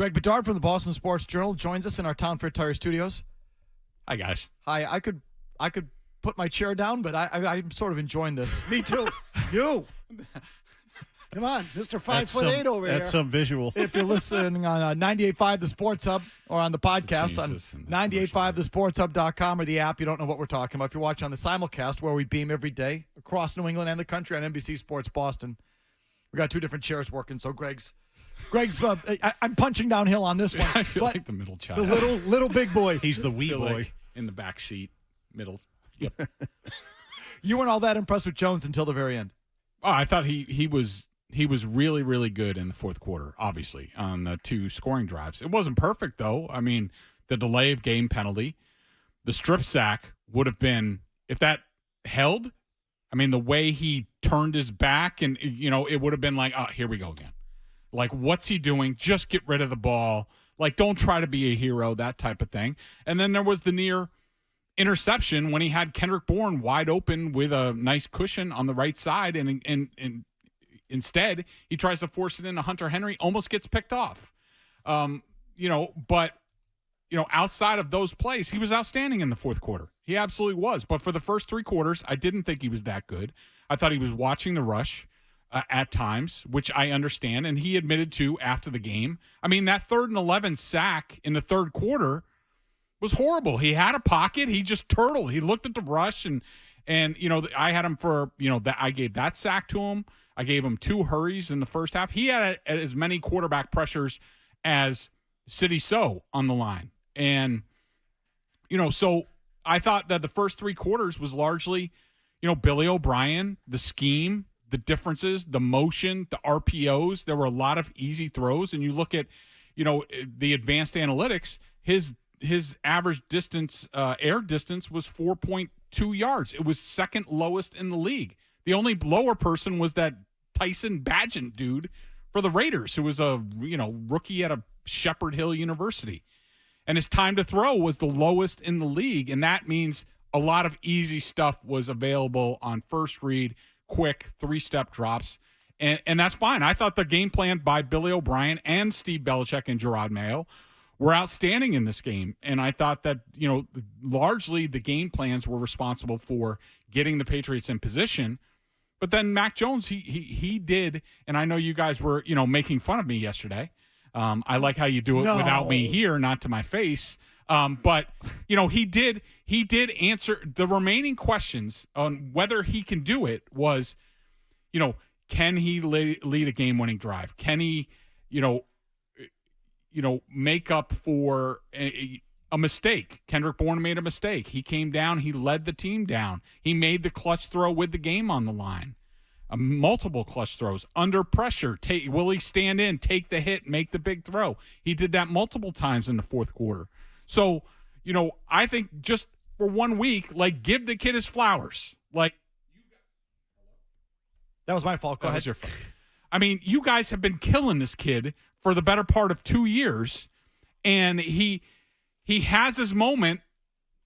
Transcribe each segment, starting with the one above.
Greg Bedard from the Boston Sports Journal joins us in our Town Fair Tire studios. Hi, guys. Hi, I could put my chair down, but I'm sort of enjoying this. Me too. You. Come on, Mr. 5'8" over here. That's some visual. If you're listening on 98.5 The Sports Hub or on the podcast on 98.5thesportshub.com or the app, you don't know what we're talking about. If you're watching on the simulcast where we beam every day across New England and the country on NBC Sports Boston, we got two different chairs working. So Greg's. I'm punching downhill on this one. I feel like the middle child. The little big boy. He's the wee boy. Like in the back seat, middle. Yep. You weren't all that impressed with Jones until the very end. Oh, I thought he was really, really good in the fourth quarter, obviously, on the two scoring drives. It wasn't perfect, though. I mean, the delay of game penalty, the strip sack would have been, if that held, I mean, the way he turned his back and, it would have been like, oh, here we go again. Like, what's he doing? Just get rid of the ball. Like, don't try to be a hero, that type of thing. And then there was the near interception when he had Kendrick Bourne wide open with a nice cushion on the right side, and instead he tries to force it into Hunter Henry, almost gets picked off. But outside of those plays, he was outstanding in the fourth quarter. He absolutely was. But for the first three quarters, I didn't think he was that good. I thought he was watching the rush at times, which I understand, and he admitted to after the game. I mean, that 3rd and 11 sack in the third quarter was horrible. He had a pocket. He just turtled. He looked at the rush, and I had him for, that I gave that sack to him. I gave him 2 hurries in the first half. He had as many quarterback pressures as City So on the line. And, so I thought that the first 3 quarters was largely, Billy O'Brien, the scheme, the differences, the motion, the RPOs. There were a lot of easy throws. And you look at, the advanced analytics, his average distance, air distance was 4.2 yards. It was second lowest in the league. The only lower person was that Tyson Bagent dude for the Raiders, who was a rookie at a Shepherd Hill University. And his time to throw was the lowest in the league, and that means a lot of easy stuff was available on first read, quick 3-step drops, and that's fine. I thought the game plan by Billy O'Brien and Steve Belichick and Gerard Mayo were outstanding in this game, and I thought that largely the game plans were responsible for getting the Patriots in position. But then Mac Jones, he did, and I know you guys were making fun of me yesterday. I like how you do it without me here, not to my face. But he did answer the remaining questions on whether he can do it. Was can he lead a game-winning drive? Can he make up for a mistake? Kendrick Bourne made a mistake. He came down. He led the team down. He made the clutch throw with the game on the line. Multiple clutch throws under pressure. Will he stand in, take the hit, make the big throw? He did that multiple times in the fourth quarter. So, I think just for 1 week, give the kid his flowers. That was my fault. Go ahead. Your fault. I mean, you guys have been killing this kid for the better part of 2 years, and he has his moment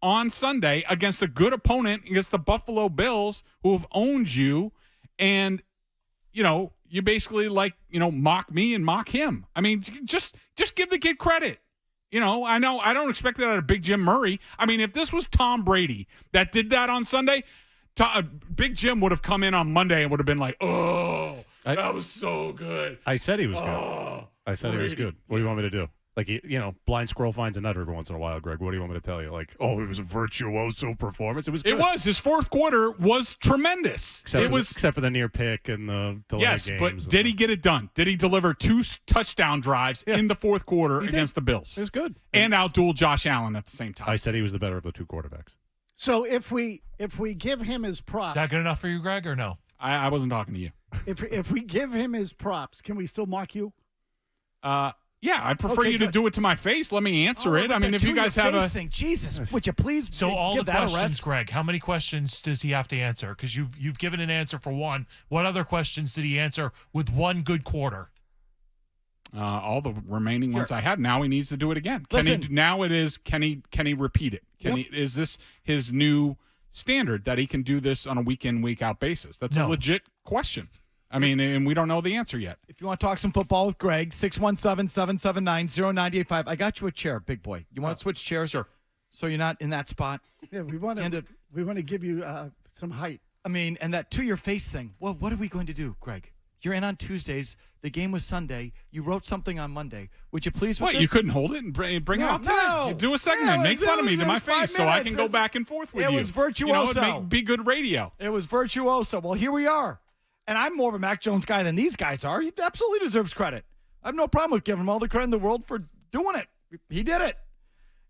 on Sunday against a good opponent, against the Buffalo Bills, who have owned you, and you basically mock me and mock him. I mean, just give the kid credit. I know I don't expect that out of Big Jim Murray. I mean, if this was Tom Brady that did that on Sunday, Big Jim would have come in on Monday and would have been like, "Oh, that was so good." I said he was good. I said Brady. He was good. What do you want me to do? Blind squirrel finds a nut every once in a while, Greg. What do you want me to tell you? It was a virtuoso performance. It was good. It was. His fourth quarter was tremendous. Except for the near pick and the delay games. Yes, but did he get it done? Did he deliver 2 touchdown drives in the fourth quarter against the Bills? It was good. And outdueled Josh Allen at the same time. I said he was the better of the 2 quarterbacks. So if we give him his props. Is that good enough for you, Greg, or no? I wasn't talking to you. If we give him his props, can we still mock you? Yeah, I prefer you to do it to my face. Let me answer it. I mean, if you guys have a Jesus, would you please? So all the questions, rest? Greg. How many questions does he have to answer? Because you've given an answer for one. What other questions did he answer with 1 good quarter? All the remaining ones I had. Now he needs to do it again. Can he repeat it? Is this his new standard that he can do this on a week in, week out basis? That's a legit question. I mean, and we don't know the answer yet. If you want to talk some football with Greg, 617-779-0985. I got you a chair, big boy. You want to switch chairs? Sure. So you're not in that spot? Yeah, we want to give you some height. I mean, and that to-your-face thing. Well, what are we going to do, Greg? You're in on Tuesdays. The game was Sunday. You wrote something on Monday. Would you please with What, this? you couldn't hold it and bring it out today? No. You do a segment. Yeah, Make fun of me to my 5 face so I minutes. can go back and forth with you. It was virtuoso. You know, it'd be good radio. It was virtuoso. Well, here we are. And I'm more of a Mac Jones guy than these guys are. He absolutely deserves credit. I have no problem with giving him all the credit in the world for doing it. He did it.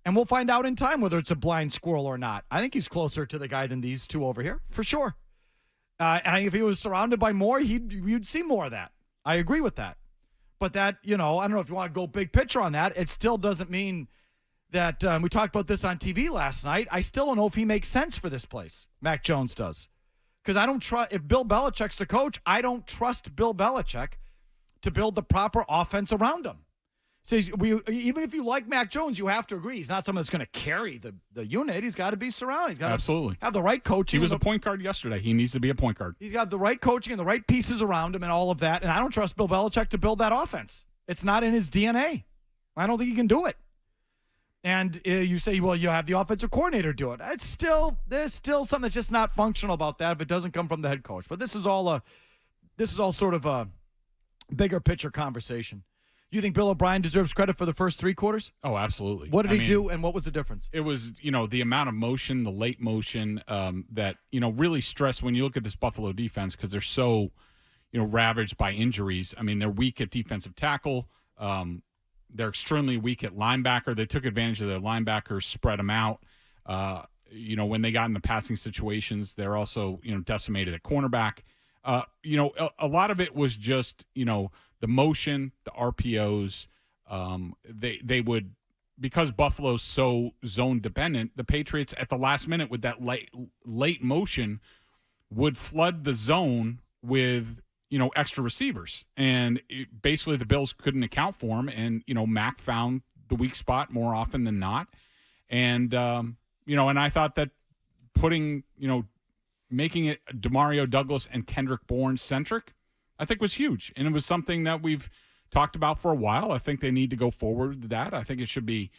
And we'll find out in time whether it's a blind squirrel or not. I think he's closer to the guy than these two over here, for sure. And if he was surrounded by more, you'd see more of that. I agree with that. But that, I don't know if you want to go big picture on that. It still doesn't mean that we talked about this on TV last night. I still don't know if he makes sense for this place. Mac Jones does. Because I don't trust, if Bill Belichick's the coach, I don't trust Bill Belichick to build the proper offense around him. So even if you like Mac Jones, you have to agree he's not someone that's going to carry the unit. He's got to be surrounded. He's got Absolutely. to have the right coaching. He was a point guard yesterday. He needs to be a point guard. He's got the right coaching and the right pieces around him and all of that. And I don't trust Bill Belichick to build that offense. It's not in his DNA. I don't think he can do it. And you say, well, you have the offensive coordinator do it. There's still something that's just not functional about that if it doesn't come from the head coach. But this is all sort of a bigger picture conversation. Do you think Bill O'Brien deserves credit for the first 3 quarters? Oh, absolutely. What did he do, and what was the difference? It was, the amount of motion, the late motion that, really stressed when you look at this Buffalo defense because they're so, ravaged by injuries. I mean, they're weak at defensive tackle. They're extremely weak at linebacker. They took advantage of their linebackers, spread them out. When they got into passing situations, they're also, decimated at cornerback. A lot of it was just, the motion, the RPOs. They would, because Buffalo's so zone dependent, the Patriots at the last minute with that late motion would flood the zone with, extra receivers. And basically the Bills couldn't account for them. And, Mac found the weak spot more often than not. And, and I thought that making it Demario Douglas and Kendrick Bourne centric, I think was huge. And it was something that we've talked about for a while. I think they need to go forward with that. I think it should be,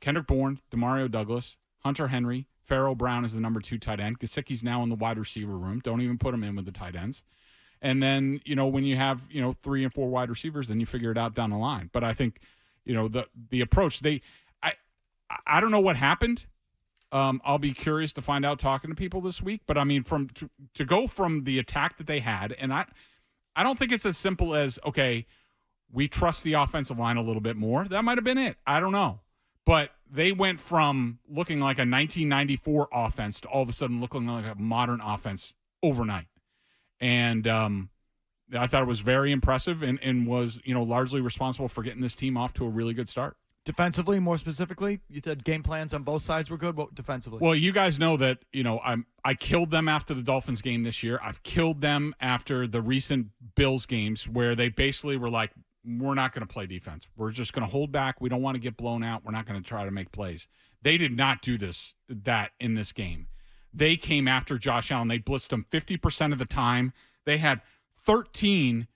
Kendrick Bourne, Demario Douglas, Hunter Henry, Pharaoh Brown is the number 2 tight end. Gesicki's now in the wide receiver room. Don't even put him in with the tight ends. And then, when you have, 3 and 4 wide receivers, then you figure it out down the line. But I think, the approach, I don't know what happened. I'll be curious to find out talking to people this week. But I mean, to go from the attack that they had, and I don't think it's as simple as, okay, we trust the offensive line a little bit more. That might have been it. I don't know. But they went from looking like a 1994 offense to all of a sudden looking like a modern offense overnight. And I thought it was very impressive and was, largely responsible for getting this team off to a really good start. Defensively, more specifically, you said game plans on both sides were good. What defensively? Well, you guys know that, I killed them after the Dolphins game this year. I've killed them after the recent Bills games where they basically were like, we're not going to play defense. We're just going to hold back. We don't want to get blown out. We're not going to try to make plays. They did not do that in this game. They came after Josh Allen. They blitzed him 50% of the time. They had 13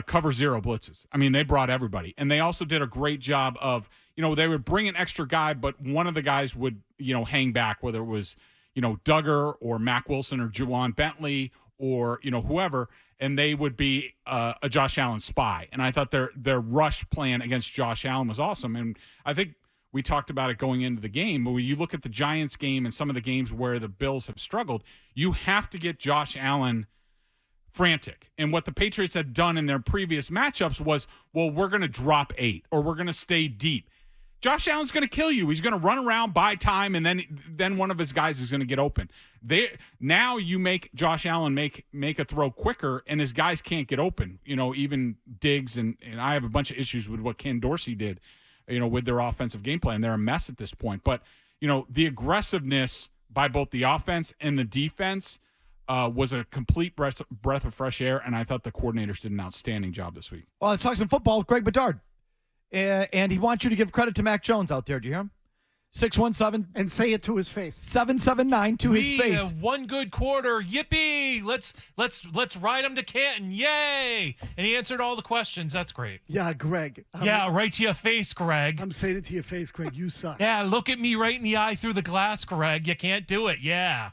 cover 0 blitzes. I mean, they brought everybody. And they also did a great job of, they would bring an extra guy, but one of the guys would, hang back, whether it was, Duggar or Mac Wilson or Juwan Bentley or, whoever, and they would be a Josh Allen spy. And I thought their rush plan against Josh Allen was awesome. And I think we talked about it going into the game, but when you look at the Giants game and some of the games where the Bills have struggled, you have to get Josh Allen frantic. And what the Patriots had done in their previous matchups was, well, we're going to drop 8 or we're going to stay deep. Josh Allen's going to kill you. He's going to run around, buy time, and then one of his guys is going to get open. Now you make Josh Allen make a throw quicker, and his guys can't get open. Even Diggs, and I have a bunch of issues with what Ken Dorsey did, with their offensive game plan. They're a mess at this point. But, the aggressiveness by both the offense and the defense was a complete breath of fresh air, and I thought the coordinators did an outstanding job this week. Well, let's talk some football with Greg Bedard. And he wants you to give credit to Mac Jones out there. Do you hear him? 617 And say it to his face. 779 to his face. One good quarter. Yippee! Let's ride him to Canton. Yay! And he answered all the questions. That's great. Yeah, Greg. Yeah, right to your face, Greg. I'm saying it to your face, Greg. You suck. Yeah, look at me right in the eye through the glass, Greg. You can't do it. Yeah.